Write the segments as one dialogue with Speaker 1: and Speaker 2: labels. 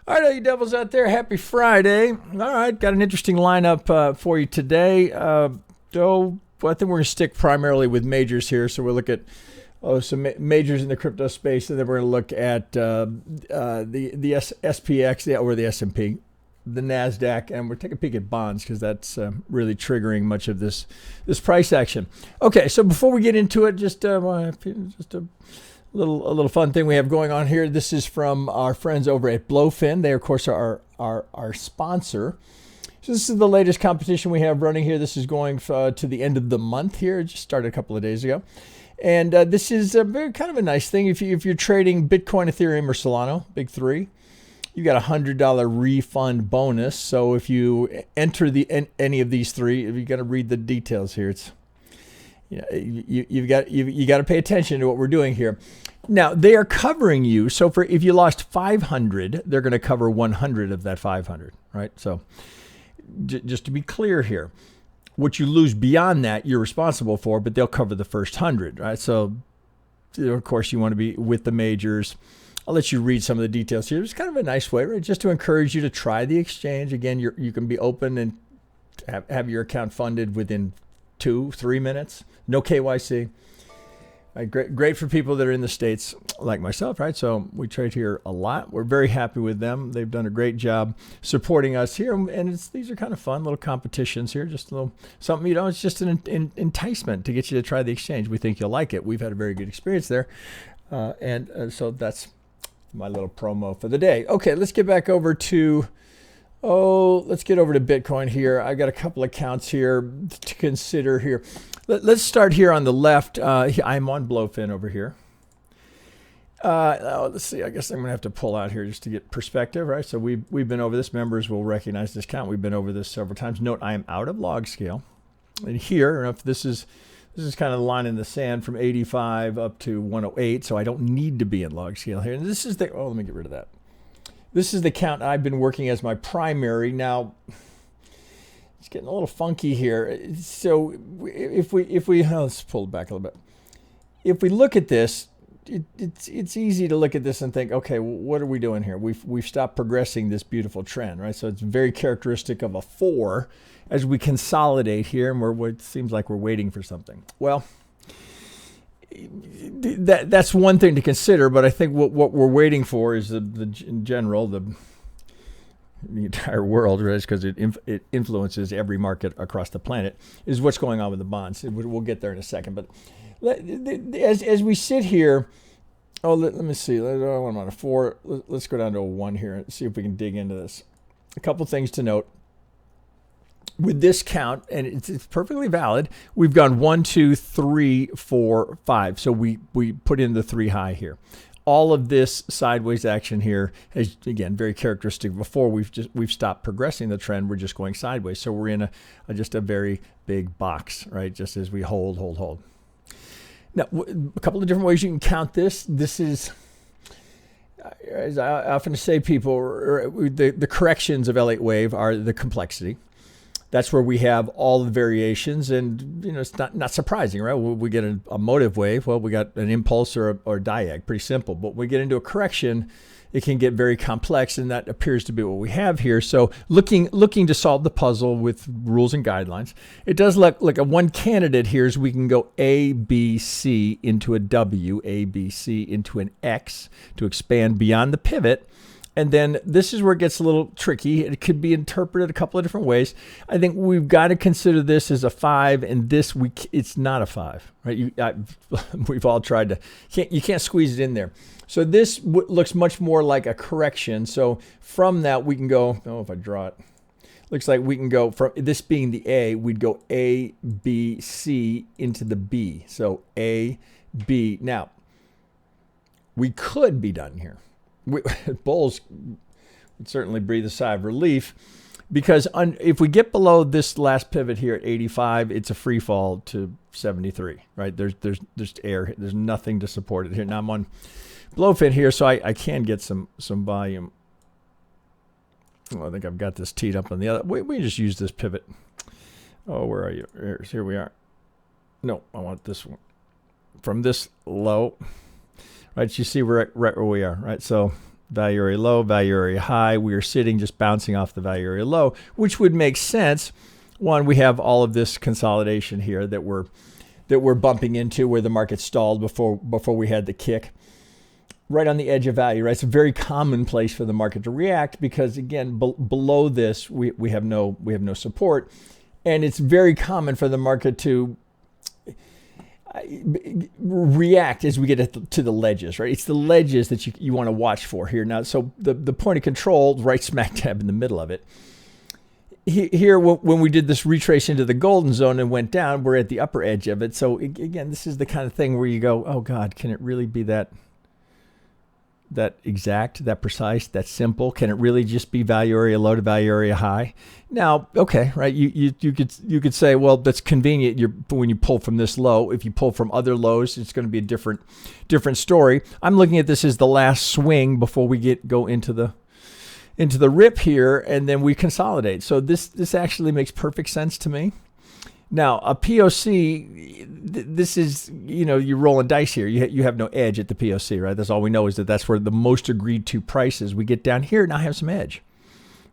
Speaker 1: All right, all you devils out there, happy Friday. All right, got an interesting lineup for you today. Well, I think we're going to stick primarily with majors here. So we'll look at some majors in the crypto space, and then we're going to look at the SPX or the S&P, the NASDAQ, and we'll take a peek at bonds because that's really triggering much of this price action. Okay, so before we get into it, just a little fun thing we have going on here. This is from our friends over at BloFin. They, of course, are our sponsor. So this is the latest competition we have running here. This is going to the end of the month here. It just started a couple of days ago. And this is kind of a nice thing. If you're trading Bitcoin, Ethereum, or Solana, big three, you got a $100 refund bonus. So if you enter any of these three, you got to read the details here. It's you got to pay attention to what we're doing here. Now they are covering you. So if you lost 500, they're going to cover 100 of that 500, right? So just to be clear here, what you lose beyond that, you're responsible for, but they'll cover the first 100, right? So of course you want to be with the majors. I'll let you read some of the details here. It's kind of a nice way, right? Just to encourage you to try the exchange. Again, you can be open and have your account funded within 2-3 minutes. No KYC. Right, great for people that are in the States like myself, right? So we trade here a lot. We're very happy with them. They've done a great job supporting us here. And these are kind of fun little competitions here. Just a little something, it's just an enticement to get you to try the exchange. We think you'll like it. We've had a very good experience there. So that's my little promo for the day. Okay, let's get back over to... let's get over to Bitcoin here. I got a couple accounts here to consider here. Let's start here on the left. I'm on BloFin over here. Let's see. I guess I'm going to have to pull out here just to get perspective, right? So we've been over this. Members will recognize this count. We've been over this several times. Note I am out of log scale. And here, if this is kind of the line in the sand from 85 up to 108. So I don't need to be in log scale here. And this is the, let me get rid of that. This is the count I've been working as my primary. Now, it's getting a little funky here. So if we let's pull it back a little bit. If we look at this, it's easy to look at this and think, okay, what are we doing here? We've stopped progressing this beautiful trend, right? So it's very characteristic of a 4 as we consolidate here, and it seems like we're waiting for something. Well, that's one thing to consider, but I think what we're waiting for is in general the entire world, right? Because it influences every market across the planet, is what's going on with the bonds. We'll get there in a second, but as we sit here, let me see. I'm on a 4. Let's go down to a 1 here and see if we can dig into this. A couple things to note. With this count, and it's perfectly valid, we've gone 1, 2, 3, 4, 5. So we put in the 3 high here. All of this sideways action here is, again, very characteristic. Before we've stopped progressing the trend, we're just going sideways. So we're in just a very big box, right? Just as we hold. Now, a couple of different ways you can count this. This is, as I often say, people, the corrections of Elliott Wave are the complexity. That's where we have all the variations, and it's not surprising, right? We get a motive wave. Well, we got an impulse or diag, pretty simple. But when we get into a correction, it can get very complex, and that appears to be what we have here. So looking to solve the puzzle with rules and guidelines, it does look like one candidate here is we can go A, B, C into a W, A, B, C into an X to expand beyond the pivot. And then this is where it gets a little tricky. It could be interpreted a couple of different ways. I think we've got to consider this as a 5, and it's not a 5, right? We've all tried to. You can't squeeze it in there. So this looks much more like a correction. So from that we can go. If I draw it, looks like we can go from this being the A. We'd go A, B, C into the B. So A, B. Now we could be done here. Bulls would certainly breathe a sigh of relief, because if we get below this last pivot here at 85, it's a free fall to 73, right? There's air. There's nothing to support it here. Now I'm on BloFin here, so I can get some volume. I think I've got this teed up on the other. We just use this pivot. Where are you? Here we are. No, I want this one. From this low, right? You see right where we are, right? So value area low, value area high. We are sitting just bouncing off the value area low, which would make sense. One, we have all of this consolidation here that we're bumping into where the market stalled before we had the kick. Right on the edge of value, right? It's a very common place for the market to react because, again, below this, we have no support. And it's very common for the market to react as we get to the ledges, right? It's the ledges that you want to watch for here. Now, so the point of control, right smack dab in the middle of it. Here, when we did this retrace into the golden zone and went down, we're at the upper edge of it. So again, this is the kind of thing where you go, oh God, can it really be that exact, that precise, that simple? Can it really just be value area low to value area high? Now, okay, right? You could say, well, that's convenient. When you pull from this low, if you pull from other lows, it's going to be a different story. I'm looking at this as the last swing before we go into the rip here, and then we consolidate. So this actually makes perfect sense to me. Now, a POC, this is, you're rolling dice here. You have no edge at the POC, right? That's all we know is that's where the most agreed to price is. We get down here, now have some edge,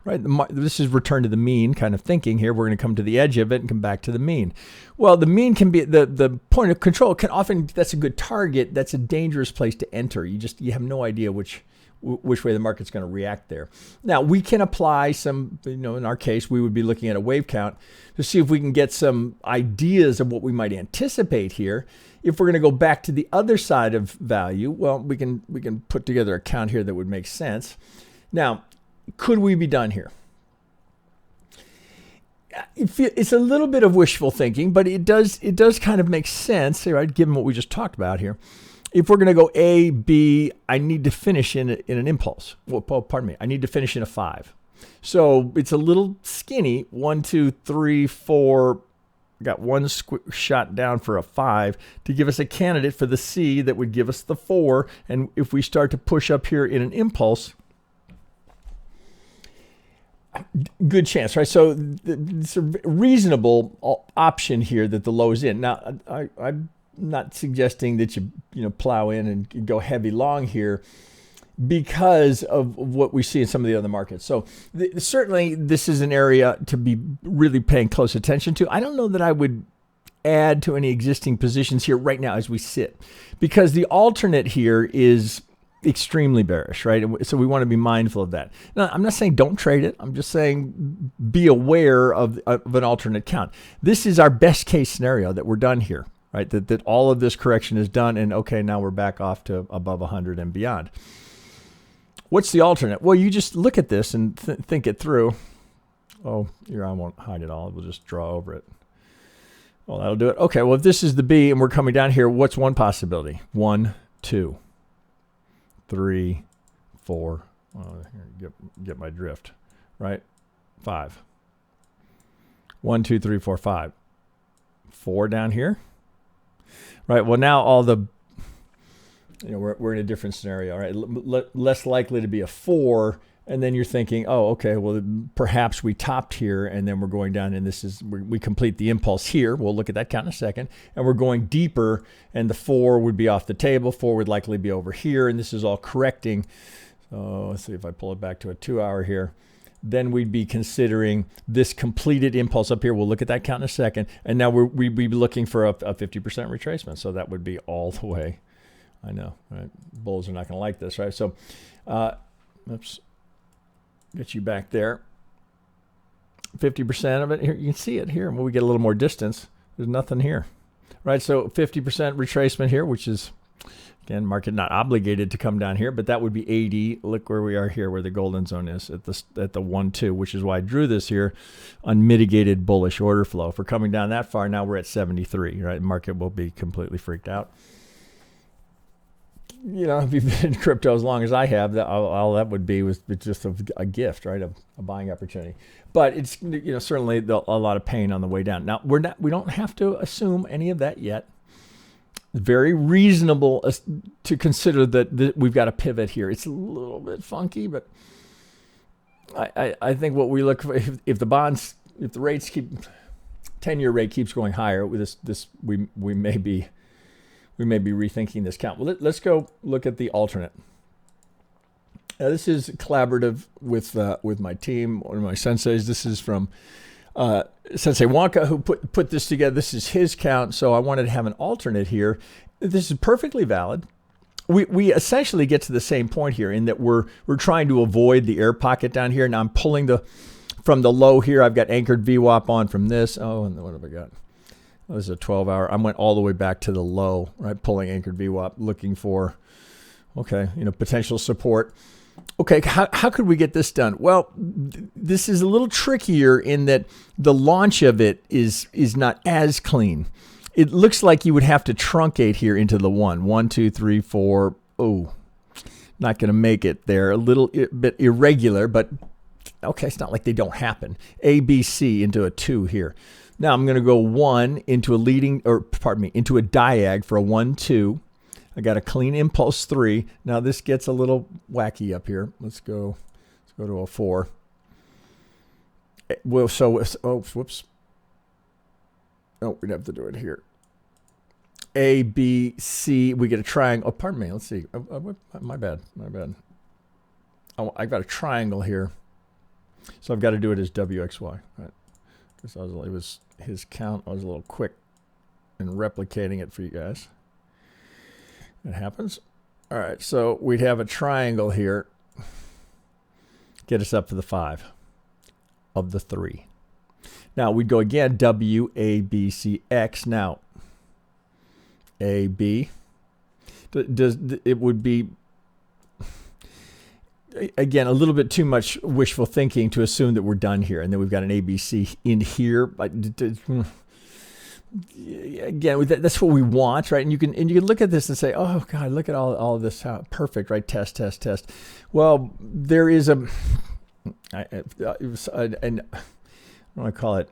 Speaker 1: right? This is return to the mean kind of thinking here. We're going to come to the edge of it and come back to the mean. Well, the mean can be, the point of control can often, that's a good target. That's a dangerous place to enter. You have no idea which way the market's going to react there. Now, we can apply some, in our case, we would be looking at a wave count to see if we can get some ideas of what we might anticipate here. If we're going to go back to the other side of value, well, we can put together a count here that would make sense. Now, could we be done here? It's a little bit of wishful thinking, but it does kind of make sense, right, given what we just talked about here. If we're going to go A, B, I need to finish in an impulse. Well, pardon me. I need to finish in a 5. So it's a little skinny. 1, 2, 3, 4. I got one shot down for a 5 to give us a candidate for the C that would give us the 4. And if we start to push up here in an impulse, good chance, right? So it's a reasonable option here that the low is in. Now, I'm not suggesting that you plow in and go heavy long here because of what we see in some of the other markets. So certainly this is an area to be really paying close attention to. I don't know that I would add to any existing positions here right now as we sit, because the alternate here is extremely bearish, right? So we want to be mindful of that. Now, I'm not saying don't trade it. I'm just saying be aware of an alternate count. This is our best case scenario that we're done here. Right, that all of this correction is done, and okay, now we're back off to above 100 and beyond. What's the alternate? Well, you just look at this and think it through. Oh, here, I won't hide it all. We'll just draw over it. Well, that'll do it. Okay, well, if this is the B and we're coming down here, what's one possibility? 1, 2, 3, 4. Oh, here, get my drift, right? 5. 1, 2, 3, 4, 5. 4 down here. Right. Well, now all the, we're in a different scenario, right? Less likely to be a 4. And then you're thinking, oh, okay, well, perhaps we topped here and then we're going down and we complete the impulse here. We'll look at that count in a second. And we're going deeper and the 4 would be off the table. 4 would likely be over here. And this is all correcting. So let's see if I pull it back to a 2-hour here. Then we'd be considering this completed impulse up here. We'll look at that count in a second. And now we'd be looking for a 50% retracement. So that would be all the way. I know, right? Bulls are not going to like this, right? So, oops, get you back there. 50% of it here. You can see it here. When we get a little more distance, there's nothing here, right? So 50% retracement here, which is, again, market not obligated to come down here, but that would be 80. Look where we are here, where the golden zone is at the 1, 2, which is why I drew this here, unmitigated bullish order flow. If we're coming down that far, now we're at 73, right? Market will be completely freaked out. If you've been in crypto as long as I have, all that would be was just a gift, right? A buying opportunity. But it's certainly a lot of pain on the way down. Now we don't have to assume any of that yet. Very reasonable to consider that we've got a pivot here. It's a little bit funky, but I think what we look for, if the rates keep, 10-year rate keeps going higher, with this we may be rethinking this count. Well, let's go look at the alternate. This is collaborative with my team, one of my senseis. This is from Sensei Wonka, who put this together. This is his count, so I wanted to have an alternate here. This is perfectly valid. We essentially get to the same point here in that we're trying to avoid the air pocket down here. Now I'm pulling from the low here. I've got anchored VWAP on from this. Oh, and what have I got? Oh, this is a 12-hour. I went all the way back to the low, right? Pulling anchored VWAP, looking for, okay, potential support. Okay, how could we get this done? Well, this is a little trickier in that the launch of it is not as clean. It looks like you would have to truncate here into the 1, 2, 3, 4. Oh, not going to make it there. A little bit irregular, but okay, it's not like they don't happen. A, B, C into a 2 here. Now I'm going to go 1 into into a diag for a 1, 2. I got a clean impulse 3. Now this gets a little wacky up here. Let's go to a 4. Well, whoops. Oh, we'd have to do it here. A, B, C. We get a triangle. Oh, pardon me. Let's see. My bad. Oh, I've got a triangle here. So I've got to do it as WXY. Right? Because it was his count. I was a little quick in replicating it for you guys. It happens. All right. So we'd have a triangle here. Get us up to the 5 of the 3. Now we'd go again, W, A, B, C, X. Now, A, B. It would be, again, a little bit too much wishful thinking to assume that we're done here. And then we've got an A, B, C in here. Again, that's what we want, right? And you can look at this and say, oh, God, look at all of this. How perfect, right? Test. Well, there is what do I call it?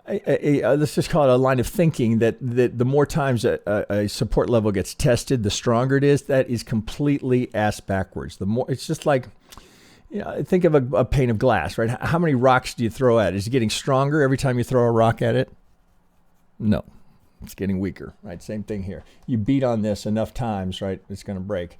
Speaker 1: Let's just call it a line of thinking that the more times a support level gets tested, the stronger it is. That is completely ass backwards. The more, it's just like, think of a pane of glass, right? How many rocks do you throw at it? Is it getting stronger every time you throw a rock at it? No, it's getting weaker, right? Same thing here. You beat on this enough times, right? It's going to break.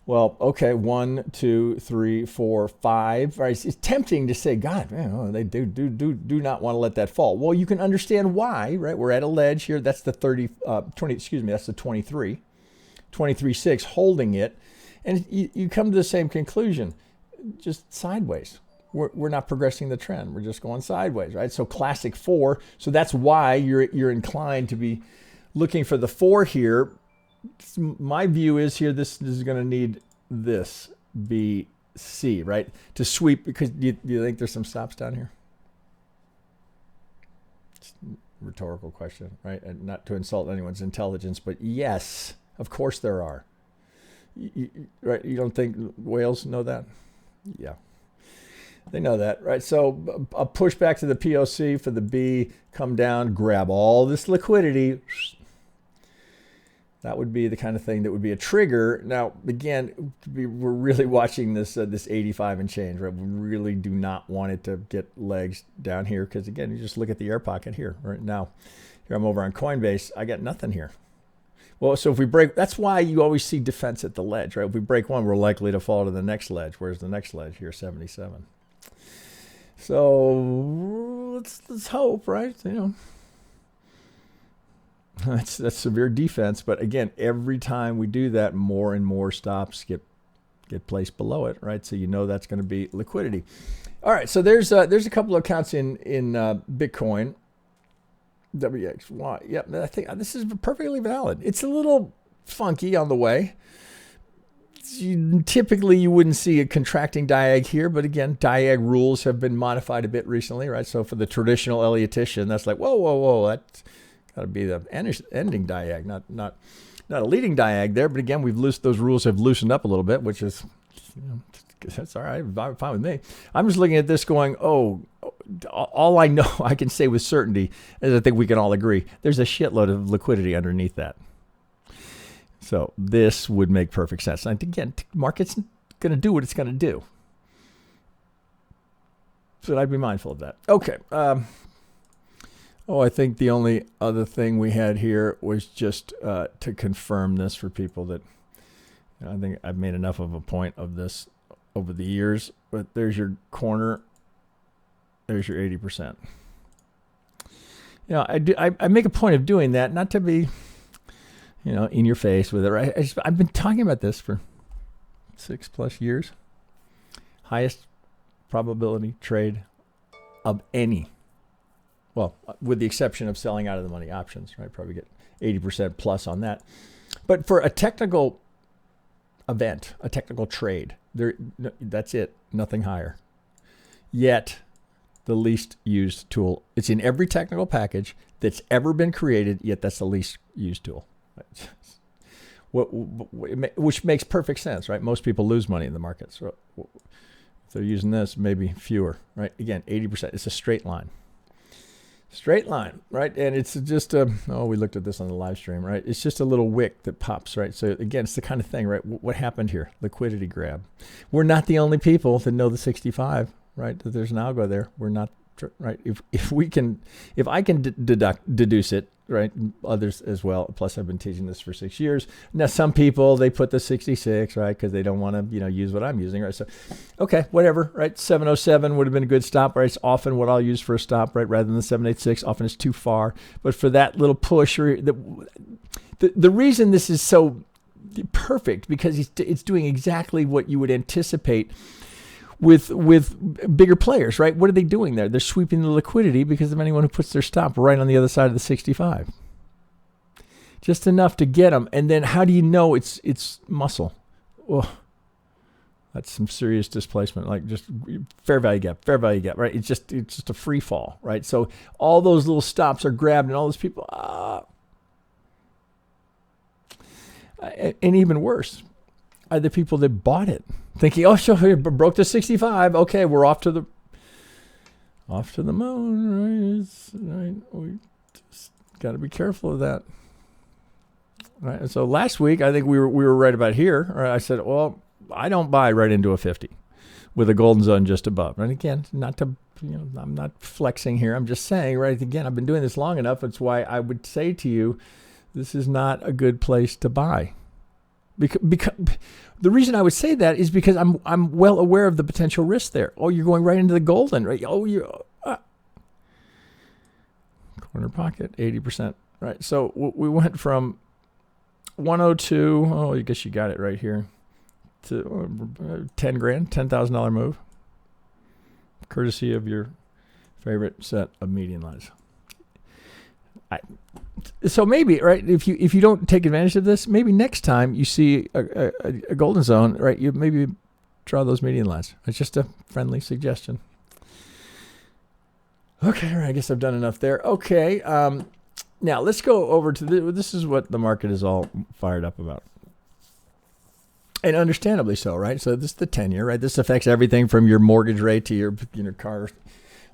Speaker 1: Well, okay, 1, 2, 3, 4, 5. Right? It's tempting to say, God, man, they do not want to let that fall. Well, you can understand why, right? We're at a ledge here. That's the 20. Excuse me. That's the 23, 23.6 holding it, and you come to the same conclusion, just sideways. We're not progressing the trend. We're just going sideways, right? So classic 4. So that's why you're inclined to be looking for the 4 here. My view is here, this is going to need this B, C, right? To sweep, because do you think there's some stops down here? It's a rhetorical question, right? And not to insult anyone's intelligence, but yes, of course there are. Right? You don't think whales know that? Yeah. They know that, right? So a push back to the POC for the B, come down, grab all this liquidity. That would be the kind of thing that would be a trigger. Now, again, we're really watching this 85 and change, right? We really do not want it to get legs down here because, again, you just look at the air pocket here. Right now, here I'm over on Coinbase. I got nothing here. Well, so if we break, that's why you always see defense at the ledge, right? If we break one, we're likely to fall to the next ledge. Where's the next ledge here? 77. So let's hope, right? That's severe defense, but again, every time we do that, more and more stops get placed below it, right? So that's going to be liquidity. All right, so there's a couple of accounts in Bitcoin, WXY. Yep, I think this is perfectly valid. It's a little funky on the way. Typically, you wouldn't see a contracting diag here, but again, diag rules have been modified a bit recently, right? So for the traditional Elliottian, that's like whoa, that's got to be the ending diag, not a leading diag there. But again, those rules have loosened up a little bit, which is, that's all right, fine with me. I'm just looking at this going, all I know I can say with certainty is I think we can all agree there's a shitload of liquidity underneath that. So this would make perfect sense. And again, market's going to do what it's going to do. So I'd be mindful of that. Okay. I think the only other thing we had here was just to confirm this for people that I think I've made enough of a point of this over the years, but there's your corner. There's your 80%. I make a point of doing that, not to be, in your face with it. Right? I've been talking about this for 6+ years. Highest probability trade of any. Well, with the exception of selling out of the money options, right? Probably get 80% plus on that. But for a technical event, a technical trade, that's it. Nothing higher. Yet, the least used tool. It's in every technical package that's ever been created, yet that's the least used tool. Which makes perfect sense, right? Most people lose money in the market. So if they're using this, maybe fewer, right? Again, 80%. It's a straight line. Straight line, right? And it's just we looked at this on the live stream, right? It's just a little wick that pops, right? So again, it's the kind of thing, right? What happened here? Liquidity grab. We're not the only people that know the 65, right? That there's an algo there. We're not, right? If I can deduce it, right? Others as well. Plus, I've been teaching this for 6 years. Now, some people, they put the 66, right? Because they don't want to, use what I'm using, right? So, okay, whatever, right? 707 would have been a good stop, right? It's often what I'll use for a stop, right? Rather than the 786, often it's too far. But for that little push, the reason this is so perfect, because it's doing exactly what you would anticipate with bigger players, right? What are they doing there? They're sweeping the liquidity because of anyone who puts their stop right on the other side of the 65. Just enough to get them. And then how do you know it's muscle? Oh, that's some serious displacement, like just fair value gap, right? It's just a free fall, right? So all those little stops are grabbed and all those people, and even worse, are the people that bought it, thinking, "Oh, sure, we broke the 65. Okay, we're off to the moon." Right? We just got to be careful of that. Right. And so last week, I think we were right about here. Right? I said, "Well, I don't buy right into a 50 with a golden zone just above." And again, not to I'm not flexing here. I'm just saying, right? Again, I've been doing this long enough. It's why I would say to you, this is not a good place to buy. Because the reason I would say that is because I'm well aware of the potential risk there. Oh, you're going right into the golden, right? Oh, you're corner pocket, 80%, right? So we went from 102. Oh, I guess you got it right here, to 10 grand, $10,000 move, courtesy of your favorite set of median lines. So maybe, right, if you don't take advantage of this, maybe next time you see a golden zone, right, you maybe draw those median lines. It's just a friendly suggestion. Okay, I guess I've done enough there. Okay, now let's go over to this is what the market is all fired up about. And understandably so, right? So this is the 10-year, right? This affects everything from your mortgage rate to your car,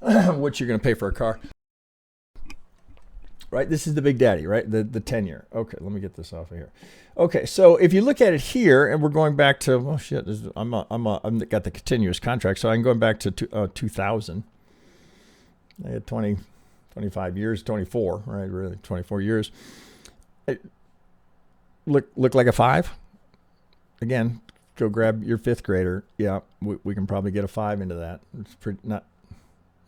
Speaker 1: what you're going to pay for a car. Right, this is the big daddy, right? The 10-year. Okay, let me get this off of here. Okay, so if you look at it here, and we're going back to I've got the continuous contract, so I'm going back to 2000. I had 25 years, 24, right? Really, 24 years. It look like a 5. Again, go grab your 5th grader. Yeah, we can probably get a 5 into that. It's pretty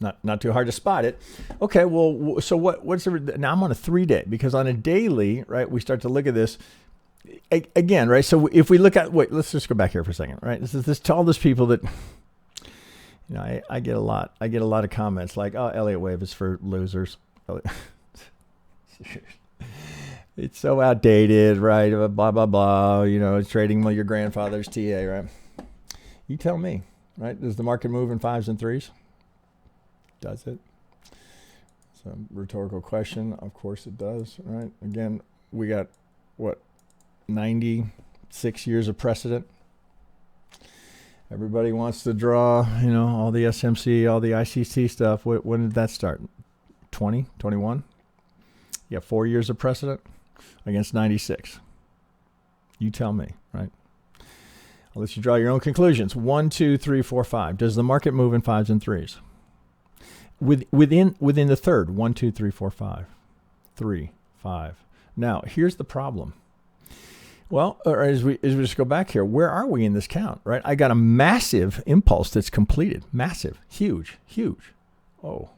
Speaker 1: not too hard to spot it. Okay, well, so what's now I'm on a 3-day, because on a daily, right, we start to look at this again, right? So if we look at, let's just go back here for a second, right? This is to all those people that, I get a lot of comments like, "Oh, Elliott Wave is for losers." It's so outdated, right? Blah, blah, blah, it's trading your grandfather's TA, right? You tell me, right? Does the market move in 5s and 3s? Does it? It's a rhetorical question. Of course it does, right? Again, we got, 96 years of precedent. Everybody wants to draw, all the SMC, all the ICT stuff. When did that start? 20, 21? You got 4 years of precedent against 96. You tell me, right? I'll let you draw your own conclusions. 1, 2, 3, 4, 5. Does the market move in 5s and 3s? Within the third, 1, 2, 3, 4, 5, 3, 5. Now, here's the problem. Well, or as we just go back here, where are we in this count, right? I got a massive impulse that's completed. Massive, huge, huge. Oh.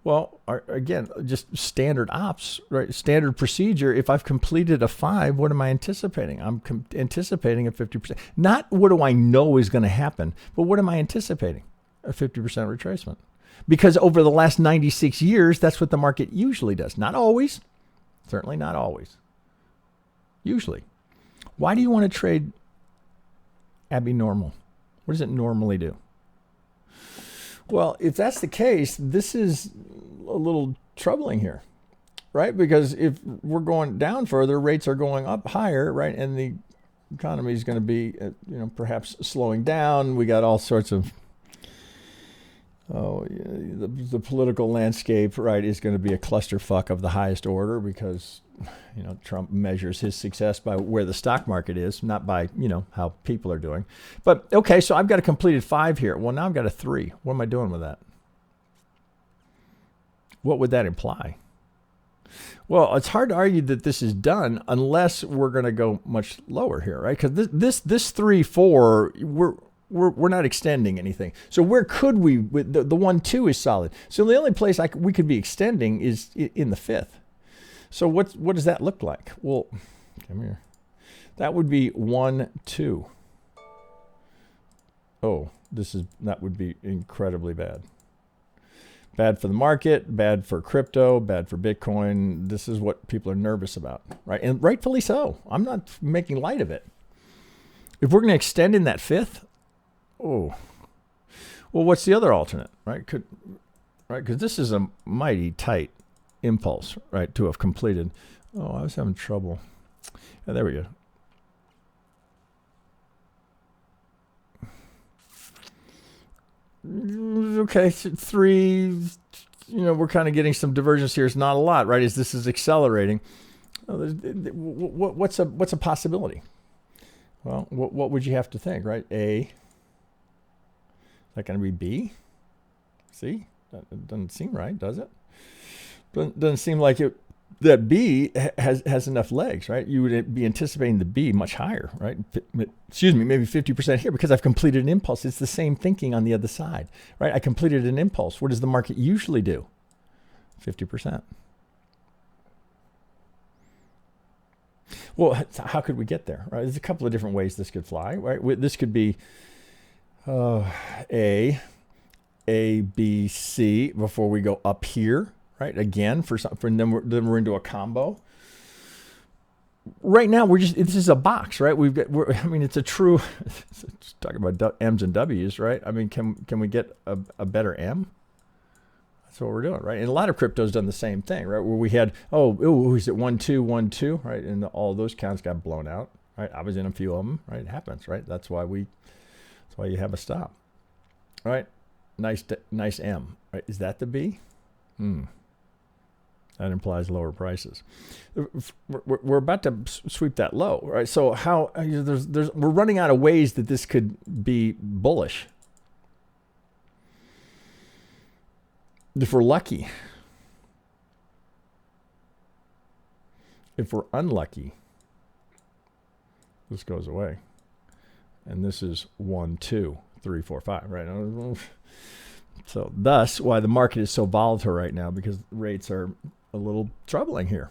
Speaker 1: Well, again, just standard ops, right? Standard procedure. If I've completed a 5, what am I anticipating? I'm anticipating a 50%. Not what do I know is going to happen, but what am I anticipating? A 50% retracement. Because over the last 96 years, that's what the market usually does. Not always. Certainly not always. Usually. Why do you want to trade abnormal? What does it normally do? Well, if that's the case, this is a little troubling here, right? Because if we're going down further, rates are going up higher, right? And the economy is going to be, perhaps slowing down. We got all sorts of, the political landscape, right, is going to be a clusterfuck of the highest order because, Trump measures his success by where the stock market is, not by, how people are doing. But, okay, so I've got a completed 5 here. Well, now I've got a 3. What am I doing with that? What would that imply? Well, it's hard to argue that this is done unless we're going to go much lower here, right? Because this 3, 4, we're not extending anything. So where could we? The 1, 2 is solid. So the only place we could be extending is in the 5th. So what does that look like? Well, come here. That would be 1, 2. Oh, that would be incredibly bad. Bad for the market, bad for crypto, bad for Bitcoin. This is what people are nervous about, right? And rightfully so. I'm not making light of it. If we're going to extend in that 5th, oh, well, what's the other alternate, right? Because this is a mighty tight impulse, right, to have completed. Oh, I was having trouble. Oh, there we go. Okay, 3, we're kind of getting some divergence here. It's not a lot, right, as this is accelerating. What's a possibility? Well, what would you have to think, right? A, is that going to be B? C? That doesn't seem right, does it? Doesn't seem like that B has enough legs, right? You would be anticipating the B much higher, right? Excuse me, maybe 50% here because I've completed an impulse. It's the same thinking on the other side, right? I completed an impulse. What does the market usually do? 50%. Well, how could we get there, right? There's a couple of different ways this could fly, right? This could be A, B, C before we go up here. Right, again, then we're into a combo. Right now, this is a box, right? It's a true, talking about M's and W's, right? I mean, can we get a better M? That's what we're doing, right? And a lot of crypto's done the same thing, right? Where we had, is it 1, 2, 1, 2, right? And all those counts got blown out, right? I was in a few of them, right? It happens, right? That's why you have a stop, right? Nice M, right? Is that the B? That implies lower prices. We're about to sweep that low, right? So we're running out of ways that this could be bullish. If we're lucky. If we're unlucky, this goes away. And this is 1, 2, 3, 4, 5, right? So thus why the market is so volatile right now, because rates are a little troubling here.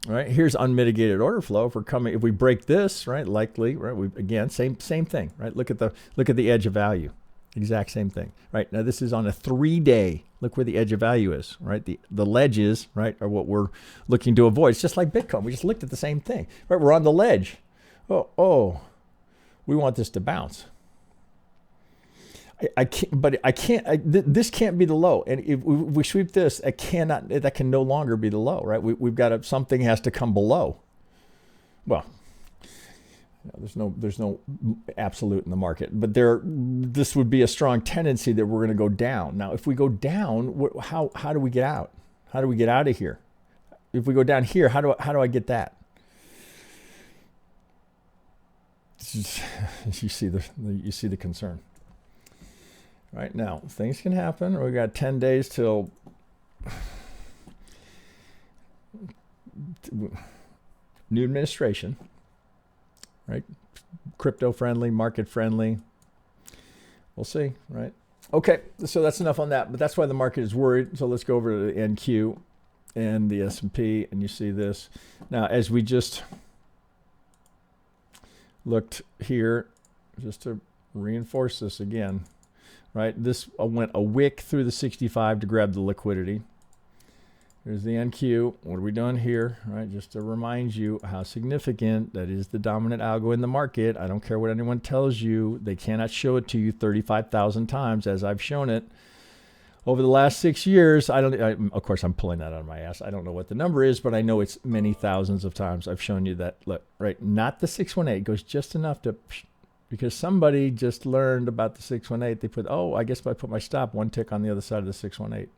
Speaker 1: Right, here's unmitigated order flow. If we break this, right, likely, right, same thing, right? Look at the edge of value, exact same thing, right? Now this is on a 3-day. Look where the edge of value is, right? The ledges, right, are what we're looking to avoid. It's just like Bitcoin. We just looked at the same thing, right? We're on the ledge. Oh, we want this to bounce. I can't. This can't be the low, and if we sweep this, that can no longer be the low, right? We've got something has to come below. Well, there's no absolute in the market, but this would be a strong tendency that we're going to go down. Now, if we go down, how do we get out? How do we get out of here? If we go down here, how do I get that? You see the concern. Right now, things can happen. We got 10 days till new administration, right? Crypto friendly, market friendly. We'll see, right? Okay, so that's enough on that, but that's why the market is worried. So let's go over to the NQ and the S&P, and you see this. Now, as we just looked here, just to reinforce this again, right? This went a wick through the 65 to grab the liquidity. Here's the NQ. What are we doing here, right? Just to remind you how significant that is, the dominant algo in the market. I don't care what anyone tells you. They cannot show it to you 35,000 times as I've shown it. Over the last 6 years, of course, I'm pulling that out of my ass. I don't know what the number is, but I know it's many thousands of times. I've shown you that. Look, right? Not the 618. It goes just enough to, because somebody just learned about the 618. They put, oh, I guess if I put my stop one tick on the other side of the 618.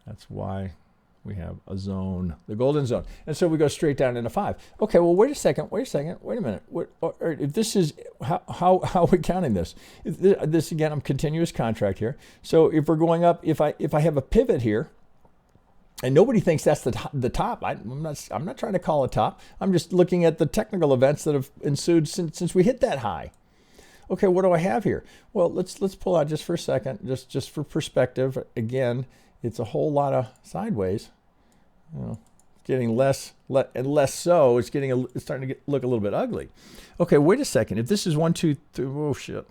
Speaker 1: That's why we have a zone, the golden zone. And so we go straight down into 5. Okay, well, wait a minute. If this is, how are we counting this? This again, I'm continuous contract here. So if we're going up, if I have a pivot here, and nobody thinks that's the top. I'm not trying to call a top. I'm just looking at the technical events that have ensued since we hit that high. Okay, what do I have here? Well, let's pull out just for a second, just for perspective. Again, it's a whole lot of sideways. You know, it's getting less and less so. It's starting to look a little bit ugly. Okay, wait a second. If this is 1, 2, 3, oh shit.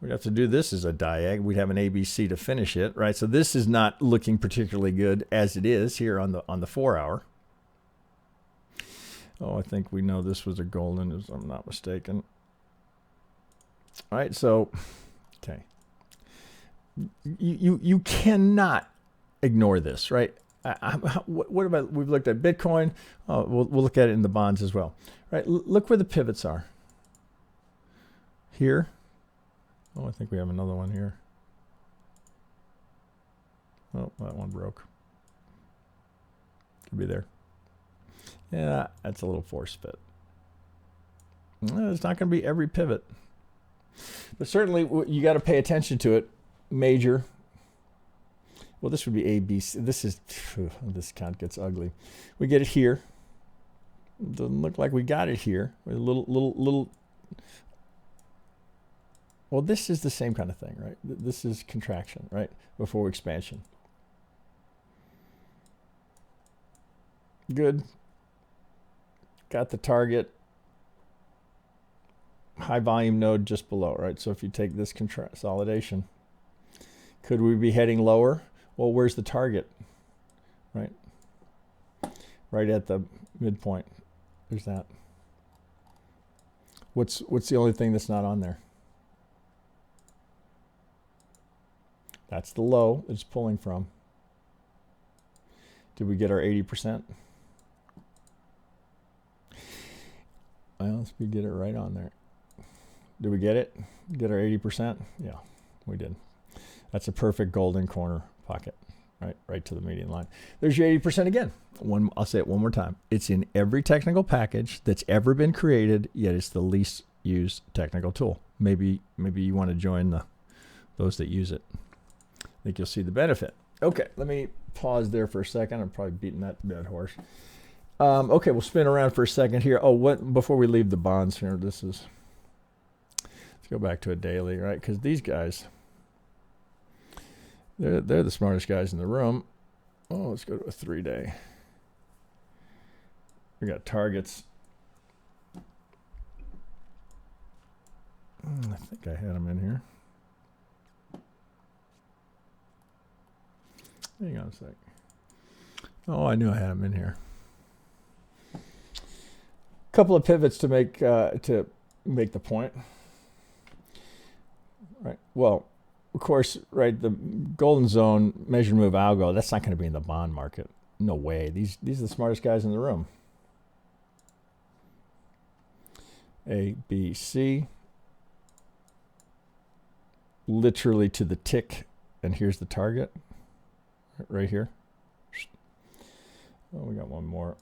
Speaker 1: We'd have to do this as a diag. We'd have an ABC to finish it, right? So this is not looking particularly good as it is here on the 4 hour. Oh, I think we know this was a golden, if I'm not mistaken. All right, so okay. You cannot ignore this, right? What about, we've looked at Bitcoin. We'll look at it in the bonds as well, right? Look where the pivots are. Here. Oh, I think we have another one here. Oh, that one broke. Could be there. Yeah, that's a little force fit. It's not going to be every pivot. But certainly, you got to pay attention to it. Major. Well, this would be ABC. This count gets ugly. We get it here. Doesn't look like we got it here. A little. Well, this is the same kind of thing, right? This is contraction, right? Before expansion. Good. Got the target. High volume node just below, right? So if you take this consolidation, could we be heading lower? Well, where's the target? Right? Right at the midpoint. There's that. What's the only thing that's not on there? That's the low it's pulling from. Did we get our 80%? Well, let's get it right on there. Did we get it? Get our 80%? Yeah, we did. That's a perfect golden corner pocket, right to the median line. There's your 80% again. I'll say it one more time. It's in every technical package that's ever been created, yet it's the least used technical tool. Maybe you want to join those that use it. I think you'll see the benefit. Okay, let me pause there for a second. I'm probably beating that dead horse. Okay, we'll spin around for a second here. Before we leave the bonds here, let's go back to a daily, right? Because these guys, they're the smartest guys in the room. Oh, let's go to a 3-day. We got targets. I think I had them in here. Hang on a sec. Oh, I knew I had them in here. Couple of pivots to make the point. Right. Well, of course, right. The golden zone measure move algo. That's not going to be in the bond market. No way. These are the smartest guys in the room. A, B, C. Literally to the tick, and here's the target. Right here. Oh, we got one more.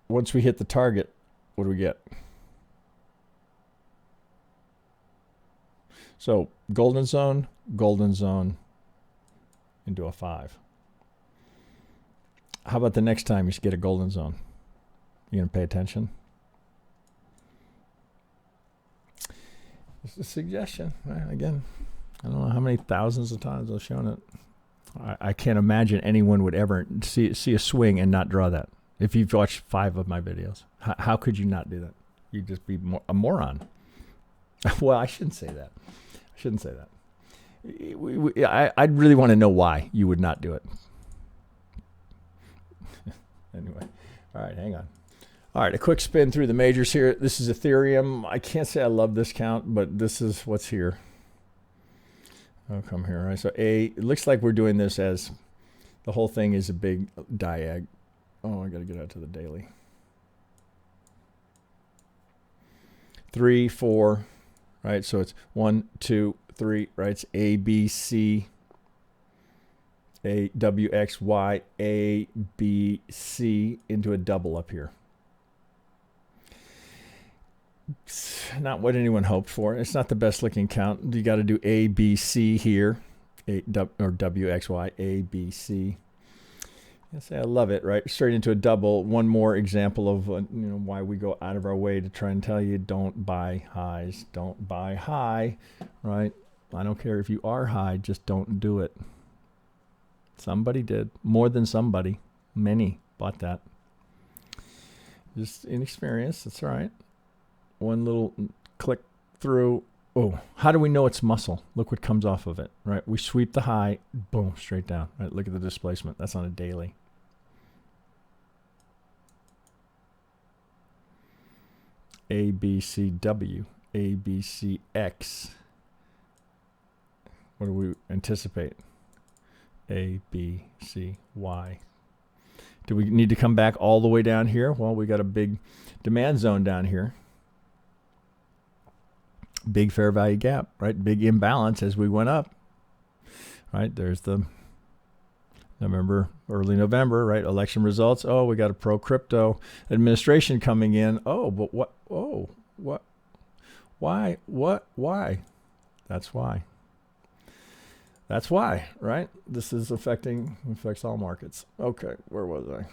Speaker 1: Once we hit the target, what do we get? So golden zone into a 5. How about the next time you get a golden zone? You gonna pay attention? It's a suggestion. Again, I don't know how many thousands of times I've shown it. I can't imagine anyone would ever see a swing and not draw that. If you've watched 5 of my videos, how could you not do that? You'd just be a moron. Well, I shouldn't say that. I shouldn't say that. I'd really want to know why you would not do it. Anyway, all right, hang on. All right, a quick spin through the majors here. This is Ethereum. I can't say I love this count, but this is what's here. I'll come here. All right, so it looks like we're doing this as the whole thing is a big diag. Oh, I got to get out to the daily. 3, 4, right? So it's 1, 2, 3, right? It's A, B, C, A, W, X, Y, A, B, C into a double up here. It's not what anyone hoped for. It's not the best looking count. You got to do A, B, C here, or W, X, Y, A, B, C. Yes, I love it, right? Straight into a double. One more example of why we go out of our way to try and tell you don't buy highs. Don't buy high, right? I don't care if you are high, just don't do it. Somebody did. More than somebody. Many bought that. Just inexperience. That's all right. One little click through. Oh, how do we know it's muscle? Look what comes off of it, right? We sweep the high, boom, straight down. Right? Look at the displacement. That's on a daily. A, B, C, W, A, B, C, X. What do we anticipate? A, B, C, Y. Do we need to come back all the way down here? Well, we got a big demand zone down here. Big fair value gap, right? Big imbalance as we went up, right? There's the early November, right? Election results. Oh, we got a pro-crypto administration coming in. Oh, but what? Oh, what? Why? What? Why? That's why. That's why, right? This is affects all markets. Okay, where was I?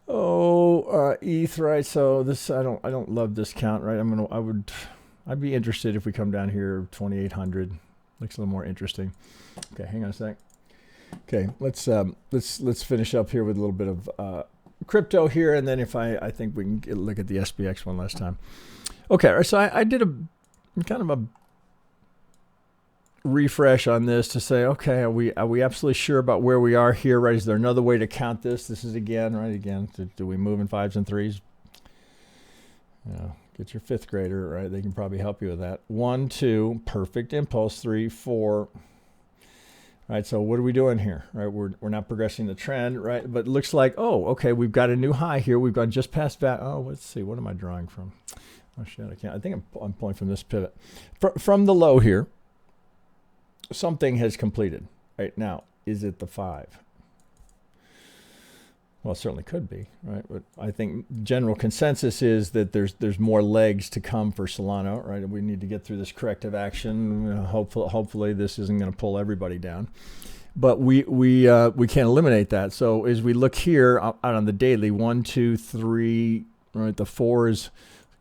Speaker 1: Oh, ETH, right? So this, I don't love this count, right? I'd be interested if we come down here 2,800. Looks a little more interesting. Okay, hang on a sec. Okay, let's finish up here with a little bit of crypto here, and then if I think we can look at the SPX one last time. Okay, so I did a kind of a refresh on this to say, okay, are we absolutely sure about where we are here, right? Is there another way to count this? This is again, do we move in 5s and 3s? Get your 5th grader, right? They can probably help you with that. 1, 2, perfect impulse. 3, 4. Right, so what are we doing here? Right, we're not progressing the trend, right? But it looks like, oh, okay, we've got a new high here. We've gone just past that. Oh, let's see, what am I drawing from? Oh shit, I can't. I think I'm pulling from this pivot. From the low here, something has completed. Right now, is it the 5? Well, it certainly could be, right? But I think general consensus is that there's more legs to come for Solana, right? We need to get through this corrective action. Hopefully this isn't going to pull everybody down, but we can't eliminate that. So as we look here out on the daily, 1, 2, 3, right? The 4s.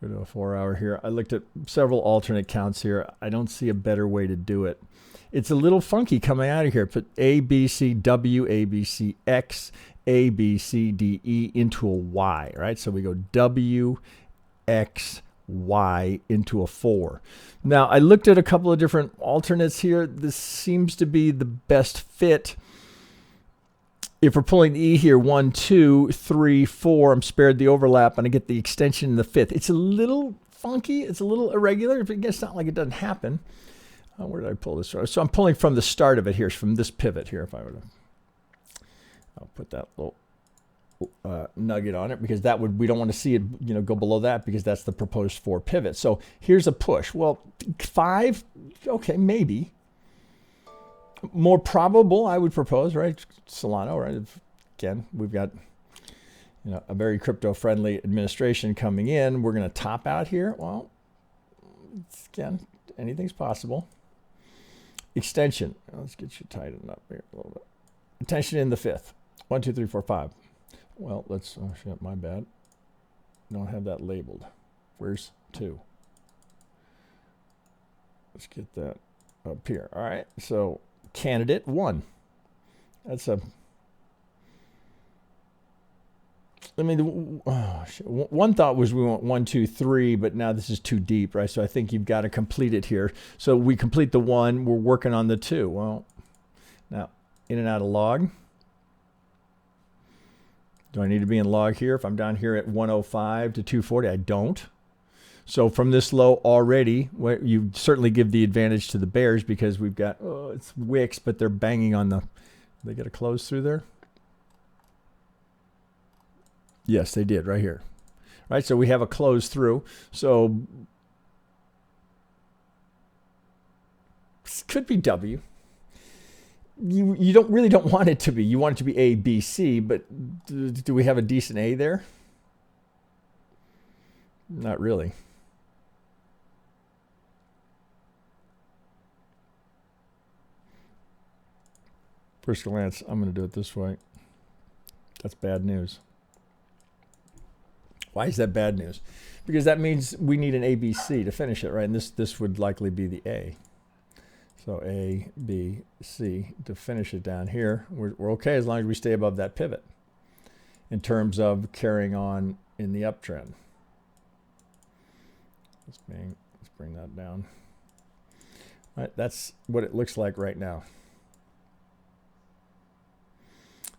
Speaker 1: Let's go to a 4-hour here. I looked at several alternate counts here. I don't see a better way to do it. It's a little funky coming out of here. Put A, B, C, W, A, B, C, X, A, B, C, D, E into a Y, right? So we go W, X, Y into a 4. Now, I looked at a couple of different alternates here. This seems to be the best fit. If we're pulling the E here, 1, 2, 3, 4, I'm spared the overlap, and I get the extension in the 5th. It's a little funky. It's a little irregular. It's not like it doesn't happen. Where did I pull this from? So I'm pulling from the start of it here, from this pivot here. If I were to, I'll put that little nugget on it, because we don't want to see it, go below that, because that's the proposed 4 pivot. So here's a push. Well, 5, okay, maybe. More probable, I would propose, right? Solana, right? Again, we've got a very crypto-friendly administration coming in. We're going to top out here. Well, again, anything's possible. Extension. Let's get you tightened up here a little bit. Attention in the fifth. 1, 2, 3, 4, 5. Well, let's, oh shit, my bad. Don't have that labeled. Where's 2? Let's get that up here. All right, so candidate 1. That's a, I mean, oh, shit. One thought was we want 1, 2, 3, but now this is too deep, right? So I think you've got to complete it here. So we complete the 1, we're working on the 2. Well, now in and out of log. Do I need to be in log here? If I'm down here at 105 to 240, I don't. So from this low already, you certainly give the advantage to the bears because we've got, oh, it's wicks, but they're banging on the, they get a close through there? Yes, they did right here. Right, so we have a close through. So this could be W. You don't really don't want it to be. You want it to be A, B, C, but do we have a decent A there? Not really. First glance, I'm going to do it this way. That's bad news. Why is that bad news? Because that means we need an A, B, C to finish it, right? And this would likely be the A. So A, B, C to finish it down here. We're okay as long as we stay above that pivot in terms of carrying on in the uptrend. Let's bring that down. All right, that's what it looks like right now.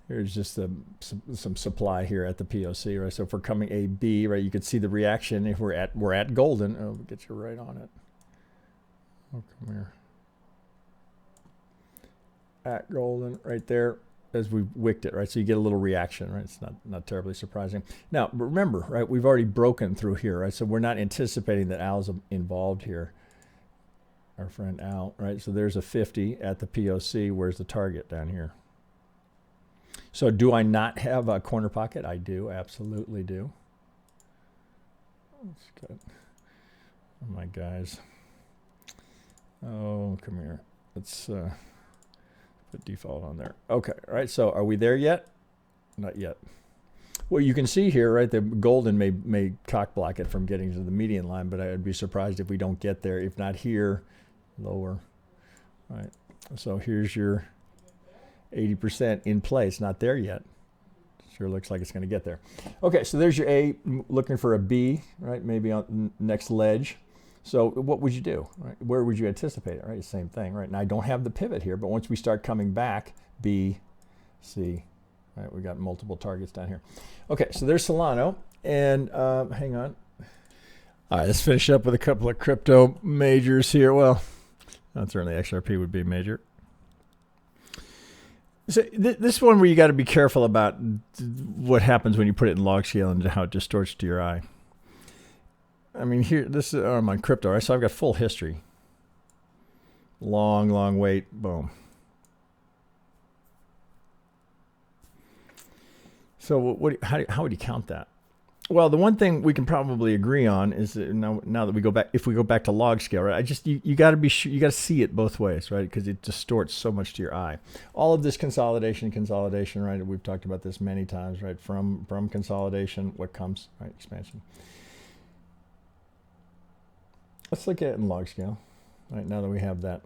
Speaker 1: Here's just some supply here at the POC, right? So if we're coming A, B, right, you could see the reaction. If we're at golden, oh, we'll get you right on it. Oh, come here. At golden right there as we wicked it, right? So you get a little reaction, right? It's not terribly surprising. Now, remember, right, we've already broken through here, right? So we're not anticipating that Al's involved here. Our friend Al, right? So there's a 50 at the POC. Where's the target down here? So do I not have a corner pocket? I do, absolutely do. Let's get my guys. Oh, come here. Let's put default on there. Okay, all right, so are we there yet? Not yet. Well, you can see here, right, the golden may cock block it from getting to the median line, but I'd be surprised if we don't get there. If not here, lower. All right, so here's your 80% in place, not there yet. Sure looks like it's going to get there. Okay, so there's your A, looking for a B, right, maybe on the next ledge. So what would you do? Right? Where would you anticipate it? Right, same thing, right? Now I don't have the pivot here, but once we start coming back, B, C, right? We got multiple targets down here. Okay, so there's Solano, and hang on. All right, let's finish up with a couple of crypto majors here. Well, certainly XRP would be a major. So this one where you got to be careful about what happens when you put it in log scale and how it distorts to your eye. I mean, here, this is I'm on crypto, right? So I've got full history. Long wait, boom. So how would you count that? Well, the one thing we can probably agree on is that now that we go back, if we go back to log scale, right? You got to be sure, you got to see it both ways, right? Because it distorts so much to your eye. All of this consolidation, right? We've talked about this many times, right? From consolidation, what comes, right? Expansion. Let's look at it in log scale, right? Now that we have that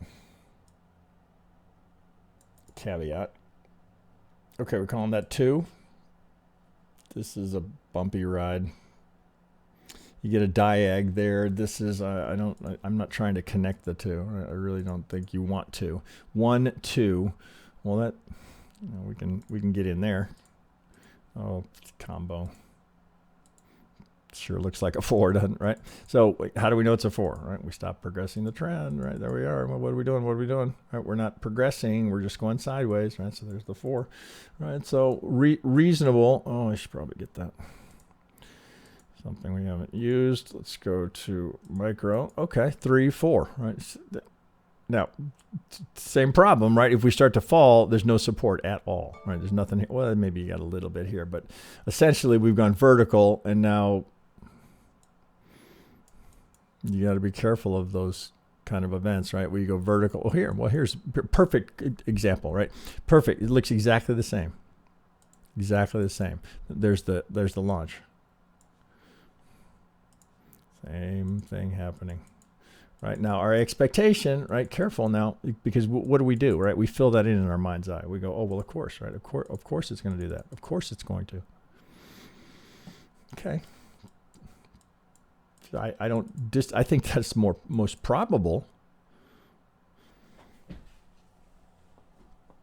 Speaker 1: caveat. Okay, we're calling that 2. This is a bumpy ride. You get a diag there. This is I'm not trying to connect the two. I really don't think you want to. 1, 2. Well, that we can get in there. Oh, combo. Sure looks like a 4, doesn't it, right? So how do we know it's a 4, right? We stop progressing the trend, right? There we are. Well, what are we doing? Right, we're not progressing. We're just going sideways, right? So there's the 4, right? So reasonable. Oh, I should probably get that. Something we haven't used. Let's go to micro. Okay, 3, 4, right? Now, same problem, right? If we start to fall, there's no support at all, right? There's nothing here. Well, maybe you got a little bit here, but essentially we've gone vertical, and now you got to be careful of those kind of events, right? Where you go vertical. Oh, here, well, here's perfect example, right? Perfect. It looks exactly the same. Exactly the same. There's the launch. Same thing happening. Right now, our expectation, right? Careful now, because what do? Right? We fill that in our mind's eye. We go, oh well, of course, right? Of course, it's going to do that. Of course, it's going to. Okay. So I think that's most probable,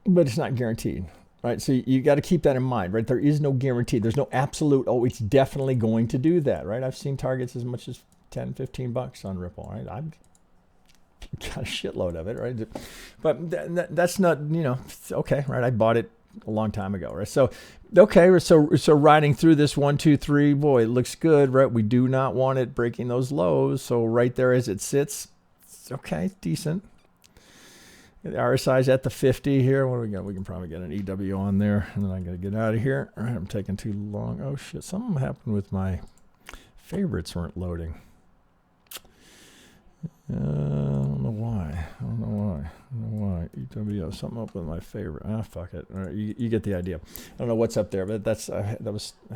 Speaker 1: but it's not guaranteed, right? So you got to keep that in mind, right? There is no guarantee. There's no absolute, oh, it's definitely going to do that, right? I've seen targets as much as 10, 15 bucks on Ripple, right? I've got a shitload of it, right? But that's not, okay, right? I bought it a long time ago, right? So, okay, so riding through this 1, 2, 3, boy, it looks good, right? We do not want it breaking those lows. So right there as it sits, it's okay, decent. The RSI is at the 50 here. What do we got? We can probably get an EW on there, and then I got to get out of here. All right, I'm taking too long. Oh shit, something happened with my favorites weren't loading. I don't know why. EW, something up with my favorite. Fuck it. All right, you get the idea. I don't know what's up there, but that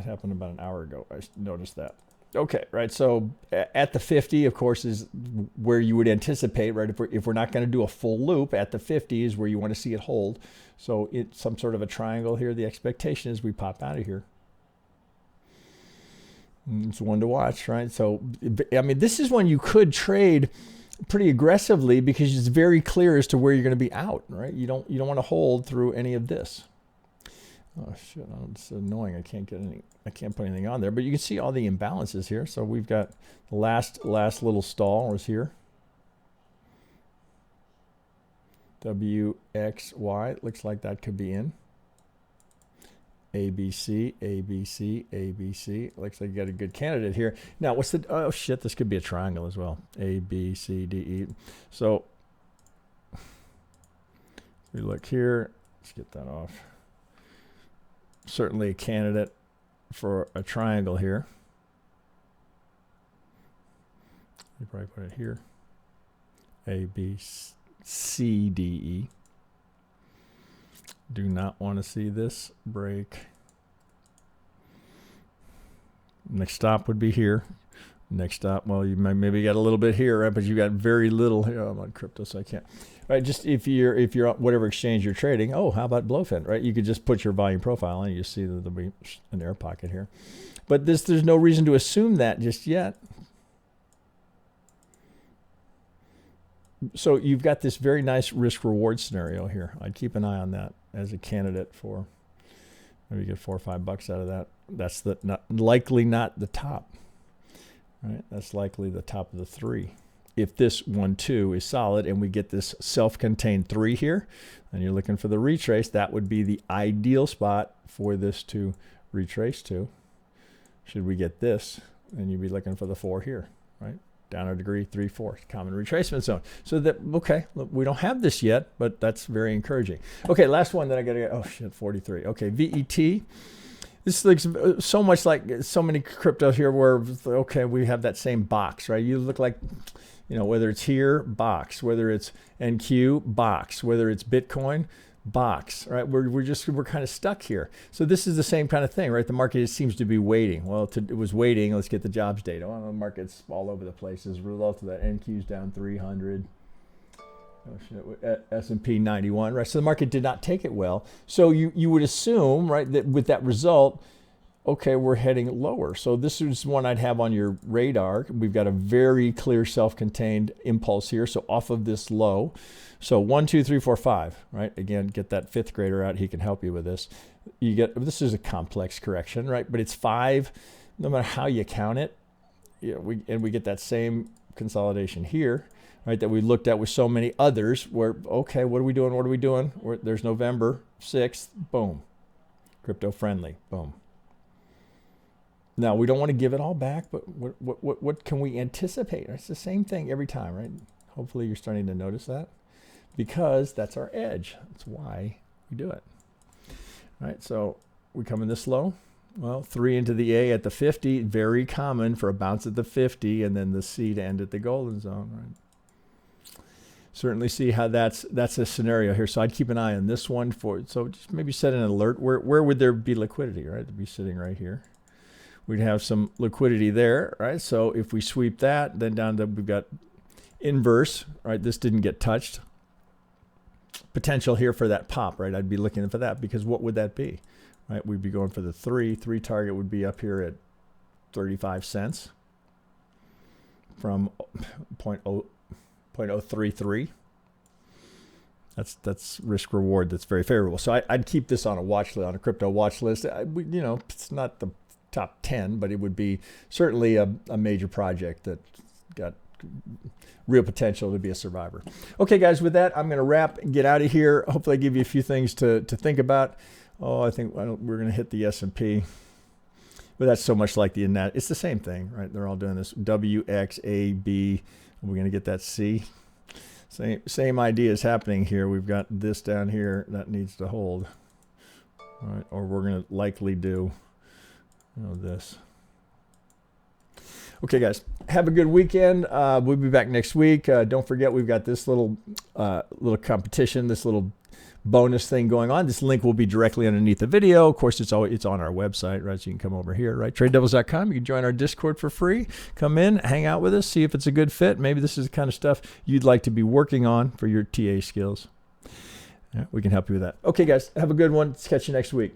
Speaker 1: happened about an hour ago. I noticed that. Okay, right. So at the 50, of course, is where you would anticipate, right? If we're not going to do a full loop, at the 50 is where you want to see it hold. So it's some sort of a triangle here. The expectation is we pop out of here. It's one to watch, right? So, I mean, this is when you could trade pretty aggressively because it's very clear as to where you're going to be out, right? You don't want to hold through any of this. Oh shit! It's annoying. I can't put anything on there, but you can see all the imbalances here. So we've got the last little stall was here. WXY. It looks like that could be in. ABC, ABC, ABC. Looks like you got a good candidate here. Now, what's the, oh shit, this could be a triangle as well. A, B, C, D, E. So, we look here. Let's get that off. Certainly a candidate for a triangle here. You probably put it here. A, B, C, D, E. Do not want to see this break. Next stop would be here. Next stop, well, you maybe got a little bit here, right? But you got very little here. Oh, I'm on crypto, so I can't. Right, just if you're on whatever exchange you're trading. Oh, how about BloFin, right? You could just put your volume profile on. You see that there'll be an air pocket here, but there's no reason to assume that just yet. So you've got this very nice risk-reward scenario here. I'd keep an eye on that as a candidate for maybe get $4 or $5 out of that. That's likely not the top, right? That's likely the top of the 3. If this 1-2 is solid and we get this self-contained 3 here, and you're looking for the retrace, that would be the ideal spot for this to retrace to. Should we get this, then you'd be looking for the 4 here, right? Down a degree, 3, 4, common retracement zone. So that, okay, look, we don't have this yet, but that's very encouraging. Okay, last one that I got to get, oh shit, 43. Okay, VET. This looks so much like so many cryptos here where, okay, we have that same box, right? You look like, whether it's here, box, whether it's NQ, box, whether it's Bitcoin, box, right? We're kind of stuck here. So this is the same kind of thing, right? The market seems to be waiting. Well, it was waiting. Let's get the jobs data. Well, the market's all over the place as a result of that. NQ's down 300. Oh shit, S&P 91, right? So the market did not take it well. So you would assume, right, that with that result, okay, we're heading lower. So this is one I'd have on your radar. We've got a very clear self-contained impulse here. So off of this low. So 1, 2, 3, 4, 5, right? Again, get that 5th grader out. He can help you with this. This is a complex correction, right? But it's 5, no matter how you count it. We get that same consolidation here, right? That we looked at with so many others where, okay, what are we doing? There's November 6th, boom. Crypto friendly, boom. Now, we don't want to give it all back, but what can we anticipate? It's the same thing every time, right? Hopefully you're starting to notice that because that's our edge. That's why we do it. All right, so we come in this low. Well, 3 into the A at the 50, very common for a bounce at the 50 and then the C to end at the golden zone, right? certainly see how that's a scenario here. So I'd keep an eye on this one so just maybe set an alert. Where would there be liquidity, right? It'd be sitting right here. We'd have some liquidity there, right? So if we sweep that, then down to, we've got inverse, right? This didn't get touched. Potential here for that pop, right? I'd be looking for that, because what would that be, right? We'd be going for the 3 target would be up here at 35 cents from 0.033. That's risk reward. That's very favorable. So I'd keep this on a watch list, on a crypto watch list. You know, it's not the top 10, but it would be certainly a major project that got real potential to be a survivor. Okay, guys, with that, I'm going to wrap and get out of here. Hopefully I give you a few things to think about. Oh, I think we're going to hit the S&P. But that's so much like the net. It's the same thing, right? They're all doing this. W, X, A, B. We're going to get that C. Same idea is happening here. We've got this down here that needs to hold. All right, or we're going to likely do this. Okay, guys, have a good weekend. We'll be back next week. Don't forget, we've got this little competition, this little bonus thing going on. This link will be directly underneath the video. Of course, it's on our website, right? So you can come over here, right? TradeDevils.com. You can join our Discord for free. Come in, hang out with us, see if it's a good fit. Maybe this is the kind of stuff you'd like to be working on for your TA skills. Yeah, we can help you with that. Okay, guys, have a good one. Let's catch you next week.